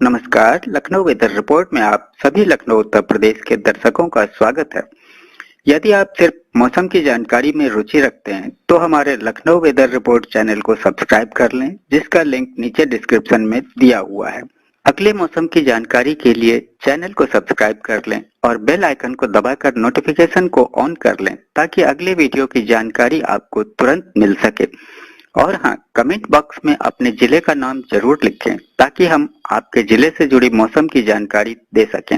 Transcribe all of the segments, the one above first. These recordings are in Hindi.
नमस्कार, लखनऊ वेदर रिपोर्ट में आप सभी लखनऊ उत्तर प्रदेश के दर्शकों का स्वागत है। यदि आप सिर्फ मौसम की जानकारी में रुचि रखते हैं तो हमारे लखनऊ वेदर रिपोर्ट चैनल को सब्सक्राइब कर लें, जिसका लिंक नीचे डिस्क्रिप्शन में दिया हुआ है। अगले मौसम की जानकारी के लिए चैनल को सब्सक्राइब कर लें और बेल आइकन को दबाकर नोटिफिकेशन को ऑन कर लें ताकि अगले वीडियो की जानकारी आपको तुरंत मिल सके। और हाँ, कमेंट बॉक्स में अपने जिले का नाम जरूर लिखें ताकि हम आपके जिले से जुड़ी मौसम की जानकारी दे सकें।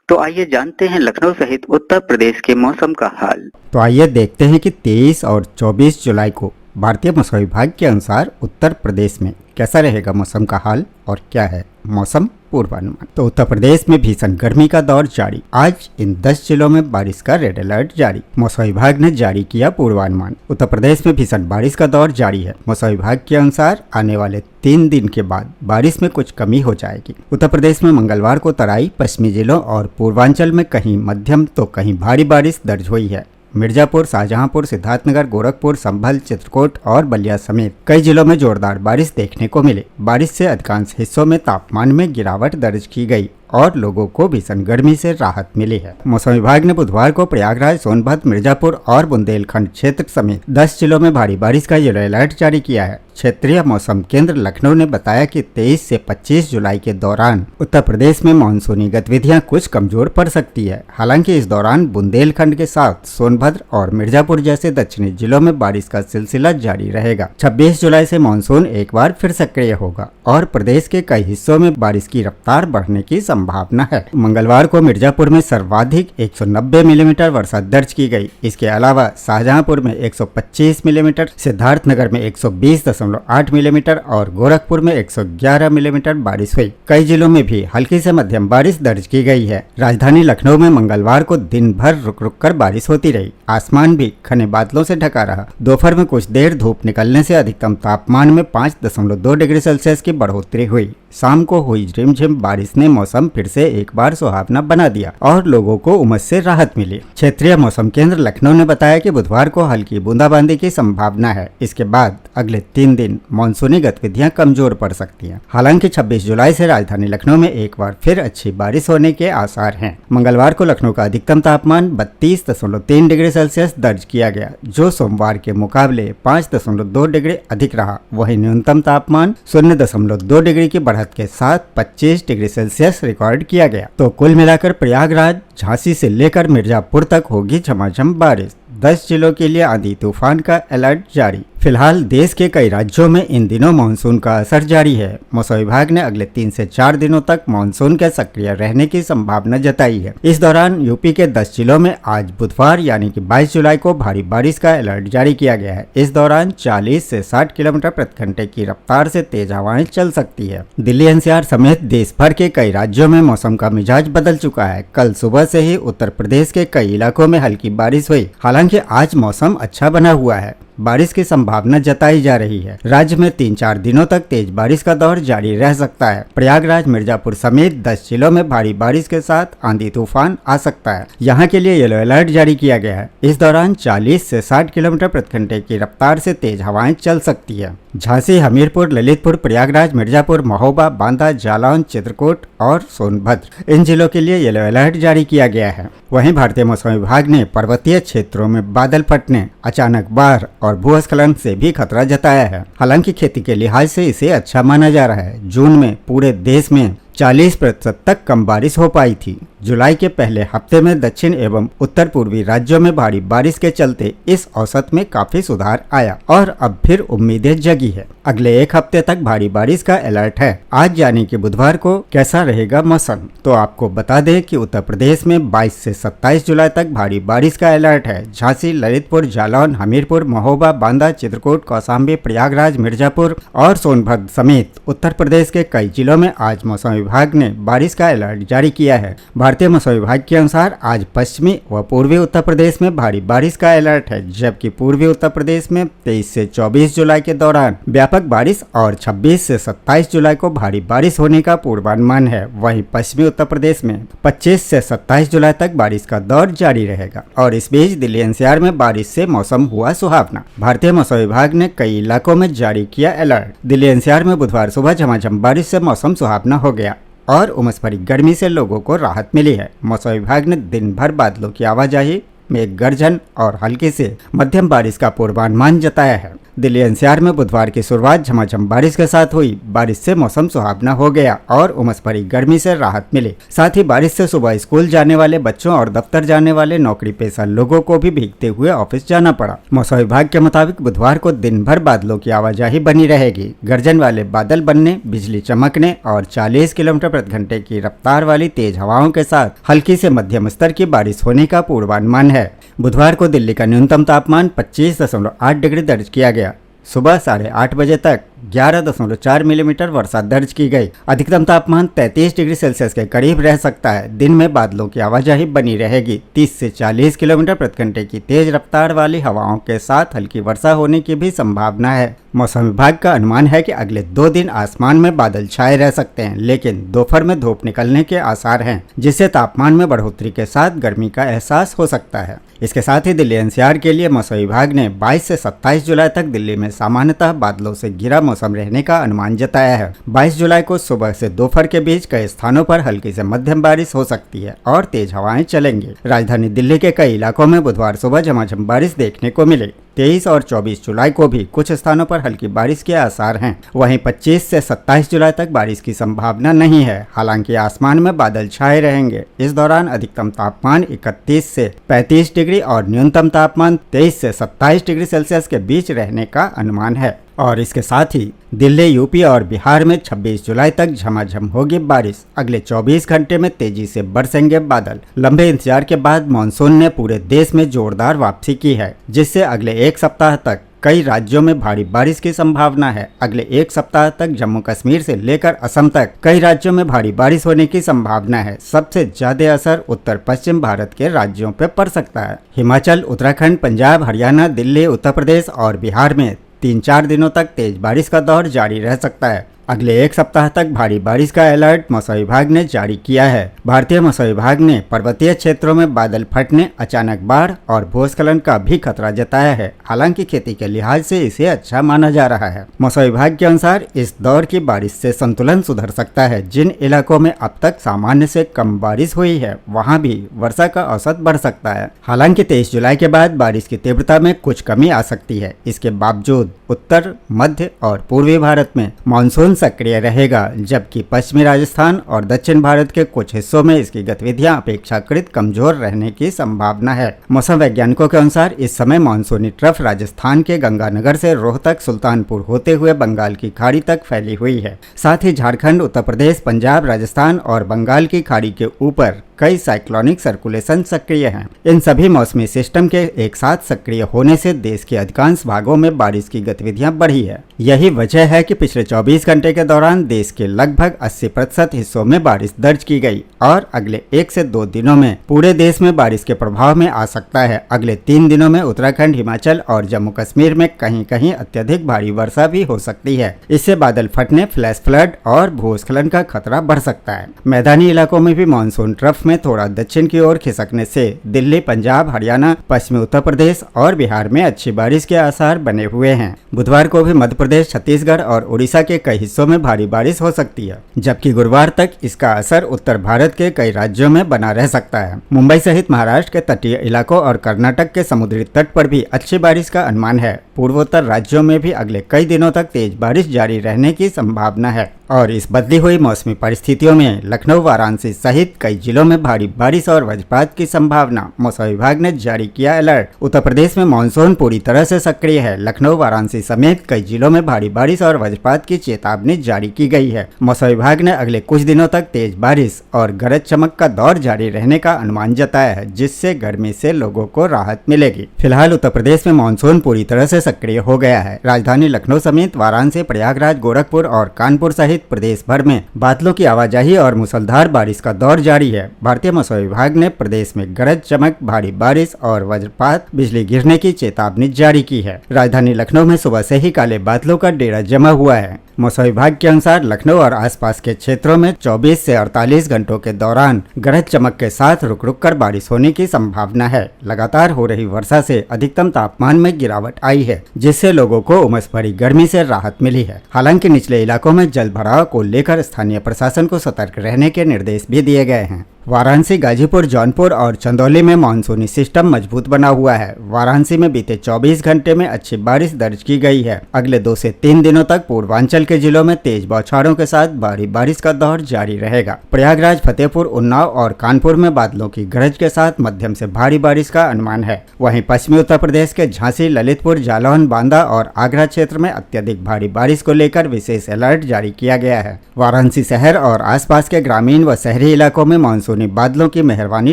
तो आइए जानते हैं लखनऊ सहित उत्तर प्रदेश के मौसम का हाल। तो आइए देखते हैं कि 23 और 24 जुलाई को भारतीय मौसम विभाग के अनुसार उत्तर प्रदेश में कैसा रहेगा मौसम का हाल और क्या है मौसम पूर्वानुमान। तो उत्तर प्रदेश में भीषण गर्मी का दौर जारी। आज इन 10 जिलों में बारिश का रेड अलर्ट जारी। मौसम विभाग ने जारी किया पूर्वानुमान। उत्तर प्रदेश में भीषण बारिश का दौर जारी है। मौसम विभाग के अनुसार आने वाले 3 दिन के बाद बारिश में कुछ कमी हो जाएगी। उत्तर प्रदेश में मंगलवार को तराई, पश्चिमी जिलों और पूर्वांचल में कहीं मध्यम तो कहीं भारी बारिश दर्ज हुई है। मिर्जापुर, शाहजहांपुर, सिद्धार्थनगर, गोरखपुर, संभल, चित्रकूट और बलिया समेत कई जिलों में जोरदार बारिश देखने को मिली। बारिश से अधिकांश हिस्सों में तापमान में गिरावट दर्ज की गई और लोगों को भीषण गर्मी से राहत मिली है। मौसम विभाग ने बुधवार को प्रयागराज, सोनभद्र, मिर्जापुर और बुंदेलखंड क्षेत्र समेत 10 जिलों में भारी बारिश का येलो अलर्ट जारी किया है। क्षेत्रीय मौसम केंद्र लखनऊ ने बताया कि 23 से 25 जुलाई के दौरान उत्तर प्रदेश में मानसूनी गतिविधियां कुछ कमजोर पड़ सकती है। हालांकि इस दौरान बुंदेलखंड के साथ सोनभद्र और मिर्जापुर जैसे दक्षिणी जिलों में बारिश का सिलसिला जारी रहेगा। 26 जुलाई से मानसून एक बार फिर सक्रिय होगा और प्रदेश के कई हिस्सों में बारिश की रफ्तार बढ़ने की संभावना है। मंगलवार को मिर्जापुर में सर्वाधिक 190 मिलीमीटर वर्षा दर्ज की गई। इसके अलावा शाहजहांपुर में 125 मिलीमीटर, सिद्धार्थनगर में 120.8 मिलीमीटर और गोरखपुर में 111 मिलीमीटर बारिश हुई। कई जिलों में भी हल्की से मध्यम बारिश दर्ज की गई है। राजधानी लखनऊ में मंगलवार को दिन भर रुक रुक कर बारिश होती रही। आसमान भी घने बादलों से ढका रहा। दोपहर में कुछ देर धूप निकलने से अधिकतम तापमान में 5.2 डिग्री सेल्सियस की बढ़ोतरी हुई। शाम को हुई झिमझिम बारिश ने मौसम फिर से एक बार सुहावना बना दिया और लोगों को उमस से राहत मिली। क्षेत्रीय मौसम केंद्र लखनऊ ने बताया कि बुधवार को हल्की बूंदाबांदी की संभावना है। इसके बाद अगले 3 दिन मानसूनी गतिविधियां कमजोर पड़ सकती हैं। हालांकि 26 जुलाई से राजधानी लखनऊ में एक बार फिर अच्छी बारिश होने के आसार हैं। मंगलवार को लखनऊ का अधिकतम तापमान 32.3 डिग्री सेल्सियस दर्ज किया गया, जो सोमवार के मुकाबले 5.2 डिग्री अधिक रहा। वहीं न्यूनतम तापमान 0.2 डिग्री की बढ़त के साथ 25 डिग्री सेल्सियस रिकॉर्ड किया गया। तो कुल मिलाकर प्रयागराज, झांसी से लेकर मिर्जापुर तक होगी झमाझम बारिश। 10 जिलों के लिए आंधी तूफान का अलर्ट जारी। फिलहाल देश के कई राज्यों में इन दिनों मानसून का असर जारी है। मौसम विभाग ने अगले 3 से 4 दिनों तक मानसून के सक्रिय रहने की संभावना जताई है। इस दौरान यूपी के 10 जिलों में आज बुधवार यानी कि 22 जुलाई को भारी बारिश का अलर्ट जारी किया गया है। इस दौरान 40 से 60 किलोमीटर प्रति घंटे की रफ्तार से तेज हवाएं चल सकती है। दिल्ली एनसीआर समेत देश भर के कई राज्यों में मौसम का मिजाज बदल चुका है। कल सुबह से ही उत्तर प्रदेश के कई इलाकों में हल्की बारिश हुई। हालांकि आज मौसम अच्छा बना हुआ है। बारिश की संभावना जताई जा रही है। राज्य में 3-4 दिनों तक तेज बारिश का दौर जारी रह सकता है। प्रयागराज, मिर्जापुर समेत 10 जिलों में भारी बारिश के साथ आंधी तूफान आ सकता है। यहाँ के लिए येलो अलर्ट जारी किया गया है। इस दौरान 40 से 60 किलोमीटर प्रति घंटे की रफ्तार से तेज हवाएं चल सकती है। झांसी, हमीरपुर, ललितपुर, प्रयागराज, मिर्जापुर, महोबा, बांदा, जालौन, चित्रकूट और सोनभद्र इन जिलों के लिए येलो अलर्ट जारी किया गया है। वहीं भारतीय मौसम विभाग ने पर्वतीय क्षेत्रों में बादल फटने, अचानक बाढ़ और भूस्खलन से भी खतरा जताया है। हालांकि खेती के लिहाज से इसे अच्छा माना जा रहा है। जून में पूरे देश में 40% तक कम बारिश हो पाई थी। जुलाई के पहले हफ्ते में दक्षिण एवं उत्तर पूर्वी राज्यों में भारी बारिश के चलते इस औसत में काफी सुधार आया और अब फिर उम्मीदें जगी है। अगले 1 हफ्ते तक भारी बारिश का अलर्ट है। आज यानी कि बुधवार को कैसा रहेगा मौसम, तो आपको बता दें कि उत्तर प्रदेश में 22 से 27 जुलाई तक भारी बारिश का अलर्ट है। झांसी, ललितपुर, जालौन, हमीरपुर, महोबा, बांदा, चित्रकूट, कौशाम्बी, प्रयागराज, मिर्जापुर और सोनभद्र समेत उत्तर प्रदेश के कई जिलों में आज मौसम विभाग ने बारिश का अलर्ट जारी किया है। भारतीय मौसम विभाग के अनुसार आज पश्चिमी व पूर्वी उत्तर प्रदेश में भारी बारिश का अलर्ट है, जबकि पूर्वी उत्तर प्रदेश में 23 से 24 जुलाई के दौरान व्यापक बारिश और 26 से 27 जुलाई को भारी बारिश होने का पूर्वानुमान है। वहीं पश्चिमी उत्तर प्रदेश में 25 से 27 जुलाई तक बारिश का दौर जारी रहेगा और इस बीच दिल्ली एनसीआर में बारिश से मौसम हुआ सुहावना। भारतीय मौसम विभाग ने कई इलाकों में जारी किया अलर्ट। दिल्ली एनसीआर में बुधवार सुबह झमाझम बारिश से मौसम सुहावना हो गया और उमस भरी गर्मी से लोगों को राहत मिली है। मौसम विभाग ने दिन भर बादलों की आवाजाही, मेघ गर्जन और हल्की से मध्यम बारिश का पूर्वानुमान जताया है। दिल्ली एनसीआर में बुधवार की शुरुआत झमाझम बारिश के साथ हुई। बारिश से मौसम सुहावना हो गया और उमस भरी गर्मी से राहत मिली। साथ ही बारिश से सुबह स्कूल जाने वाले बच्चों और दफ्तर जाने वाले नौकरी पेशा लोगों को भी भीगते हुए ऑफिस जाना पड़ा। मौसम विभाग के मुताबिक बुधवार को दिन भर बादलों की आवाजाही बनी रहेगी। गर्जन वाले बादल बनने, बिजली चमकने और 40 किलोमीटर प्रति घंटे की रफ्तार वाली तेज हवाओं के साथ हल्की से मध्यम स्तर की बारिश होने का पूर्वानुमान है। बुधवार को दिल्ली का न्यूनतम तापमान 25.8 डिग्री दर्ज किया गया। सुबह 8:30 बजे तक 11.4 मिलीमीटर वर्षा दर्ज की गई। अधिकतम तापमान 33 डिग्री सेल्सियस के करीब रह सकता है। दिन में बादलों की आवाजाही बनी रहेगी। 30 से 40 किलोमीटर प्रति घंटे की तेज रफ्तार वाली हवाओं के साथ हल्की वर्षा होने की भी संभावना है। मौसम विभाग का अनुमान है कि अगले 2 दिन आसमान में बादल छाए रह सकते हैं, लेकिन दोपहर में धूप निकलने के आसार हैं, जिससे तापमान में बढ़ोतरी के साथ गर्मी का एहसास हो सकता है। इसके साथ ही दिल्ली एनसीआर के लिए मौसम विभाग ने 22 से 27 जुलाई तक दिल्ली में सामान्यतः बादलों से घिरा मौसम रहने का अनुमान जताया है। 22 जुलाई को सुबह से दोपहर के बीच कई स्थानों पर हल्की से मध्यम बारिश हो सकती है और तेज हवाएं चलेंगी। राजधानी दिल्ली के कई इलाकों में बुधवार सुबह झमाझम बारिश देखने को मिली। 23 और 24 जुलाई को भी कुछ स्थानों पर हल्की बारिश के आसार हैं। वहीं 25 से 27 जुलाई तक बारिश की संभावना नहीं है। हालांकि आसमान में बादल छाए रहेंगे। इस दौरान अधिकतम तापमान 31 से 35 डिग्री और न्यूनतम तापमान 23 से 27 डिग्री सेल्सियस के बीच रहने का अनुमान है। और इसके साथ ही दिल्ली, यूपी और बिहार में 26 जुलाई तक झमाझम होगी बारिश। अगले 24 घंटे में तेजी से बरसेंगे बादल। लंबे इंतजार के बाद मानसून ने पूरे देश में जोरदार वापसी की है, जिससे अगले एक सप्ताह तक कई राज्यों में भारी बारिश की संभावना है। अगले एक सप्ताह तक जम्मू कश्मीर से लेकर असम तक कई राज्यों में भारी बारिश होने की संभावना है। सबसे ज्यादा असर उत्तर पश्चिम भारत के राज्यों पर पड़ सकता है। हिमाचल, उत्तराखंड, पंजाब, हरियाणा, दिल्ली, उत्तर प्रदेश और बिहार में 3-4 दिनों तक तेज बारिश का दौर जारी रह सकता है। अगले एक सप्ताह तक भारी बारिश का अलर्ट मौसम विभाग ने जारी किया है। भारतीय मौसम विभाग ने पर्वतीय क्षेत्रों में बादल फटने, अचानक बाढ़ और भूस्खलन का भी खतरा जताया है। हालांकि खेती के लिहाज से इसे अच्छा माना जा रहा है। मौसम विभाग के अनुसार इस दौर की बारिश से संतुलन सुधर सकता है। जिन इलाकों में अब तक सामान्य से कम बारिश हुई है, वहां भी वर्षा का औसत बढ़ सकता है। हालांकि 23 जुलाई के बाद बारिश की तीव्रता में कुछ कमी आ सकती है। इसके बावजूद उत्तर, मध्य और पूर्वी भारत में मानसून सक्रिय रहेगा, जबकि पश्चिमी राजस्थान और दक्षिण भारत के कुछ हिस्सों में इसकी गतिविधियां अपेक्षाकृत कमजोर रहने की संभावना है। मौसम वैज्ञानिकों के अनुसार इस समय मानसूनी ट्रफ राजस्थान के गंगानगर से रोहतक, सुल्तानपुर होते हुए बंगाल की खाड़ी तक फैली हुई है। साथ ही झारखंड, उत्तर प्रदेश, पंजाब, राजस्थान और बंगाल की खाड़ी के ऊपर कई साइक्लोनिक सर्कुलेशन सक्रिय हैं। इन सभी मौसमी सिस्टम के एक साथ सक्रिय होने से देश के अधिकांश भागों में बारिश की गतिविधियां बढ़ी है। यही वजह है कि पिछले 24 घंटे के दौरान देश के लगभग 80% हिस्सों में बारिश दर्ज की गई और अगले 1 से 2 दिनों में पूरे देश में बारिश के प्रभाव में आ सकता है। अगले 3 दिनों में उत्तराखंड, हिमाचल और जम्मू कश्मीर में कहीं कहीं अत्यधिक भारी वर्षा भी हो सकती है। इससे बादल फटने, फ्लैश फ्लड और भूस्खलन का खतरा बढ़ सकता है। मैदानी इलाकों में भी मानसून ट्रफ में थोड़ा दक्षिण की ओर खिसकने से दिल्ली, पंजाब, हरियाणा, पश्चिमी उत्तर प्रदेश और बिहार में अच्छी बारिश के आसार बने हुए हैं। बुधवार को भी मध्य प्रदेश, छत्तीसगढ़ और उड़ीसा के कई हिस्सों में भारी बारिश हो सकती है, जबकि गुरुवार तक इसका असर उत्तर भारत के कई राज्यों में बना रह सकता है। मुंबई सहित महाराष्ट्र के तटीय इलाकों और कर्नाटक के समुद्री तट पर भी अच्छी बारिश का अनुमान है। पूर्वोत्तर राज्यों में भी अगले कई दिनों तक तेज बारिश जारी रहने की संभावना है और इस बदली हुई मौसमी परिस्थितियों में लखनऊ, वाराणसी सहित कई जिलों में भारी बारिश और वज्रपात की संभावना। मौसम विभाग ने जारी किया अलर्ट। उत्तर प्रदेश में मानसून पूरी तरह से सक्रिय है। लखनऊ, वाराणसी समेत कई जिलों में भारी बारिश और वज्रपात की चेतावनी जारी की गई है। मौसम विभाग ने अगले कुछ दिनों तक तेज बारिश और गरज चमक का दौर जारी रहने का अनुमान जताया है, जिससे गर्मी से लोगों को राहत मिलेगी। फिलहाल उत्तर प्रदेश में मानसून पूरी तरह से सक्रिय हो गया है। राजधानी लखनऊ समेत वाराणसी, प्रयागराज, गोरखपुर और कानपुर सहित सहित प्रदेश भर में बादलों की आवाजाही और मूसलाधार बारिश का दौर जारी है। भारतीय मौसम विभाग ने प्रदेश में गरज चमक, भारी बारिश और वज्रपात, बिजली गिरने की चेतावनी जारी की है। राजधानी लखनऊ में सुबह से ही काले बादलों का डेरा जमा हुआ है। मौसम विभाग के अनुसार लखनऊ और आसपास के क्षेत्रों में 24 से 48 घंटों के दौरान गरज चमक के साथ रुक रुक कर बारिश होने की संभावना है। लगातार हो रही वर्षा से अधिकतम तापमान में गिरावट आई है, जिससे लोगों को उमस भरी गर्मी से राहत मिली है। हालांकि निचले इलाकों में जल भराव को लेकर स्थानीय प्रशासन को सतर्क रहने के निर्देश भी दिए गए हैं। वाराणसी, गाजीपुर, जौनपुर और चंदौली में मानसूनी सिस्टम मजबूत बना हुआ है। वाराणसी में बीते 24 घंटे में अच्छी बारिश दर्ज की गई है। अगले 2 से 3 दिनों तक पूर्वांचल के जिलों में तेज बौछारों के साथ भारी बारिश का दौर जारी रहेगा। प्रयागराज, फतेहपुर, उन्नाव और कानपुर में बादलों की गरज के साथ मध्यम से भारी बारिश का अनुमान है। वहीं पश्चिमी उत्तर प्रदेश के झांसी, ललितपुर, जालौन, बांदा और आगरा क्षेत्र में अत्यधिक भारी बारिश को लेकर विशेष अलर्ट जारी किया गया है। वाराणसी शहर और आसपास के ग्रामीण व शहरी इलाकों में मानसूनी बादलों की मेहरबानी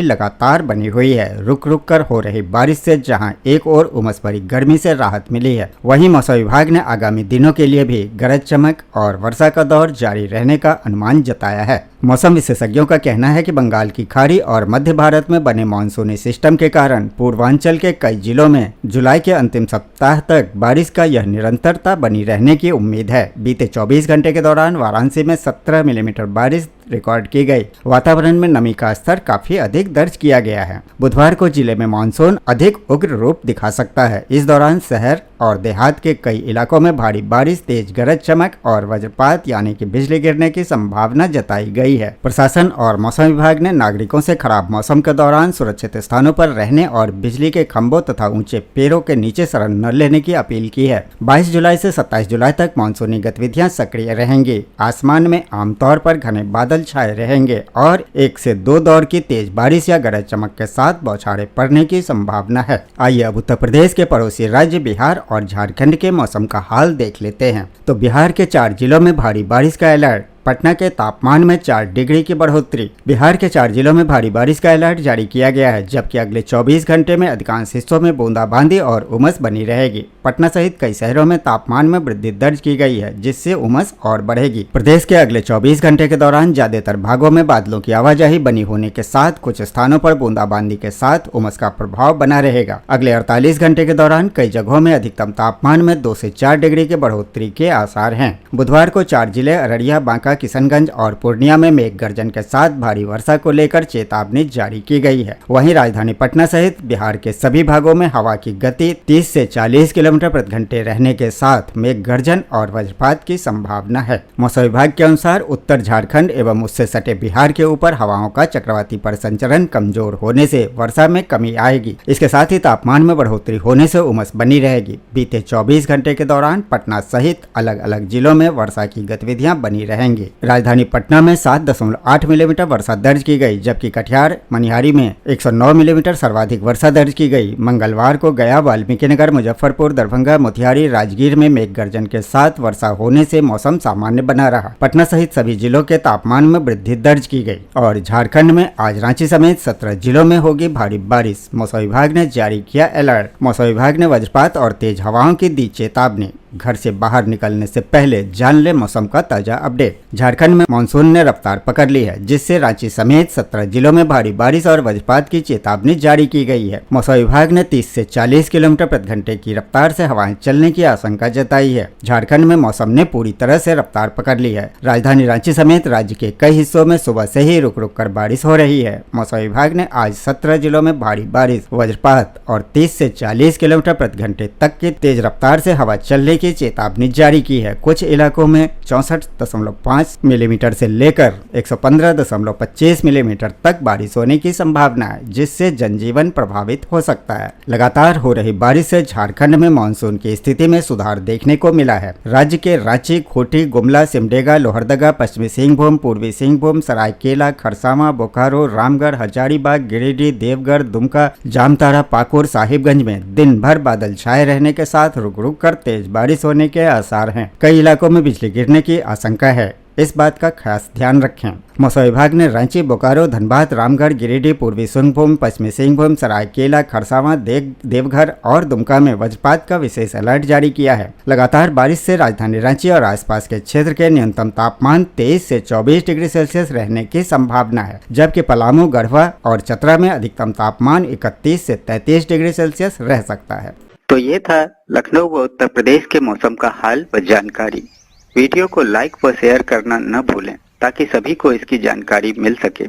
लगातार बनी हुई है। रुक रुक कर हो रही बारिश से जहां एक ओर उमस भरी गर्मी से राहत मिली है, वहीं मौसम विभाग ने आगामी दिनों के लिए भी गरज चमक और वर्षा का दौर जारी रहने का अनुमान जताया है। मौसम विशेषज्ञों का कहना है कि बंगाल की खाड़ी और मध्य भारत में बने मानसूनी सिस्टम के कारण पूर्वांचल के कई जिलों में जुलाई के अंतिम सप्ताह तक बारिश का यह निरंतरता बनी रहने की उम्मीद है। बीते 24 घंटे के दौरान वाराणसी में 17 मिलीमीटर बारिश रिकॉर्ड की गई। वातावरण में नमी का स्तर काफी अधिक दर्ज किया गया है। बुधवार को जिले में मानसून अधिक उग्र रूप दिखा सकता है। इस दौरान शहर और देहात के कई इलाकों में भारी बारिश, तेज गरज चमक और वज्रपात यानी कि बिजली गिरने की संभावना जताई गई है। प्रशासन और मौसम विभाग ने नागरिकों से खराब मौसम के दौरान सुरक्षित स्थानों पर रहने और बिजली के खंभों तथा ऊंचे पेड़ों के नीचे शरण न लेने की अपील की है। 22 जुलाई से 27 जुलाई तक मानसूनी गतिविधियां सक्रिय रहेंगी। आसमान में आमतौर पर घने बादल छाए रहेंगे और 1 से 2 दौर की तेज बारिश या गरज चमक के साथ बौछारें पड़ने की संभावना है। आइए अब उत्तर प्रदेश के पड़ोसी राज्य बिहार और झारखंड के मौसम का हाल देख लेते हैं। तो बिहार के 4 जिलों में भारी बारिश का अलर्ट। पटना के तापमान में 4 डिग्री की बढ़ोतरी। बिहार के 4 जिलों में भारी बारिश का अलर्ट जारी किया गया है, जबकि अगले 24 घंटे में अधिकांश हिस्सों में बूंदाबांदी और उमस बनी रहेगी। पटना सहित कई शहरों में तापमान में वृद्धि दर्ज की गई है, जिससे उमस और बढ़ेगी। प्रदेश के अगले 24 घंटे के दौरान ज्यादातर भागों में बादलों की आवाजाही बनी होने के साथ कुछ स्थानों पर बूंदाबांदी के साथ उमस का प्रभाव बना रहेगा। अगले 48 घंटे के दौरान कई जगहों में अधिकतम तापमान में 2 से 4 डिग्री की बढ़ोतरी के आसार हैं। बुधवार को 4 जिले अररिया, बांका, किशनगंज और पूर्णिया में मेघ गर्जन के साथ भारी वर्षा को लेकर चेतावनी जारी की गई है। वहीं राजधानी पटना सहित बिहार के सभी भागों में हवा की गति 30 से 40 किलोमीटर प्रति घंटे रहने के साथ मेघ गर्जन और वज्रपात की संभावना है। मौसम विभाग के अनुसार उत्तर झारखंड एवं उससे सटे बिहार के ऊपर हवाओं का चक्रवाती परिसंचरण कमजोर होने से वर्षा में कमी आएगी। इसके साथ ही तापमान में बढ़ोतरी होने से उमस बनी रहेगी। बीते 24 घंटे के दौरान पटना सहित अलग अलग जिलों में वर्षा की गतिविधियां बनी रहेंगी। राजधानी पटना में 7.8 मिलीमीटर वर्षा दर्ज की गई, जबकि कटिहार, मनिहारी में 109 मिलीमीटर सर्वाधिक वर्षा दर्ज की गई। मंगलवार को गया, वाल्मीकिनगर, मुजफ्फरपुर, दरभंगा, मोतिहारी, राजगीर में मेघ गर्जन के साथ वर्षा होने से मौसम सामान्य बना रहा। पटना सहित सभी जिलों के तापमान में वृद्धि दर्ज की गई। और झारखंड में आज रांची समेत 17 जिलों में होगी भारी बारिश। मौसम विभाग ने जारी किया अलर्ट। मौसम विभाग ने वज्रपात और तेज हवाओं की दी चेतावनी। घर से बाहर निकलने से पहले जान ले मौसम का ताजा अपडेट। झारखंड में मानसून ने रफ्तार पकड़ ली है, जिससे रांची समेत 17 जिलों में भारी बारिश और वज्रपात की चेतावनी जारी की गई है। मौसम विभाग ने 30 से 40 किलोमीटर प्रति घंटे की रफ्तार से हवाएं चलने की आशंका जताई है। झारखंड में मौसम ने पूरी तरह से रफ्तार पकड़ ली है। राजधानी रांची समेत राज्य के कई हिस्सों में सुबह से ही रुक रुक कर बारिश हो रही है। मौसम विभाग ने आज 17 जिलों में भारी बारिश, वज्रपात और 30 से 40 किलोमीटर प्रति घंटे तक की तेज रफ्तार से हवा चलने की चेतावनी जारी की है। कुछ इलाकों में 64.5 मिलीमीटर से लेकर 115.25 मिलीमीटर तक बारिश होने की संभावना है, जिससे जनजीवन प्रभावित हो सकता है। लगातार हो रही बारिश से झारखंड में मानसून की स्थिति में सुधार देखने को मिला है। राज्य के रांची, खूंटी, गुमला, सिमडेगा, लोहरदगा, पश्चिमी सिंहभूम, पूर्वी सिंहभूम, सरायकेला, खरसावां, बोकारो, रामगढ़, हजारीबाग, गिरिडीह, देवघर, दुमका, जामताड़ा, पाकुड़, साहिबगंज में दिन भर बादल छाए रहने के साथ रुक रुक कर तेज बारिश होने के आसार हैं। कई इलाकों में बिजली गिरने की आशंका है। इस बात का खास ध्यान रखें। मौसम विभाग ने रांची, बोकारो, धनबाद, रामगढ़, गिरिडीह, पूर्वी सिंहभूम, पश्चिमी सिंहभूम, सरायकेला, खरसावां, देवघर और दुमका में वज्रपात का विशेष अलर्ट जारी किया है। लगातार बारिश से राजधानी रांची और आसपास के क्षेत्र के न्यूनतम तापमान 23 से 24 डिग्री सेल्सियस रहने की संभावना है, जबकि पलामू, गढ़वा और चतरा में अधिकतम तापमान 31 से 33 डिग्री सेल्सियस रह सकता है। तो ये था लखनऊ व उत्तर प्रदेश के मौसम का हाल व जानकारी। वीडियो को लाइक व शेयर करना न भूलें ताकि सभी को इसकी जानकारी मिल सके।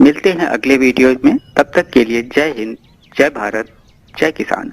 मिलते हैं अगले वीडियो में, तब तक के लिए जय हिंद, जय भारत, जय किसान।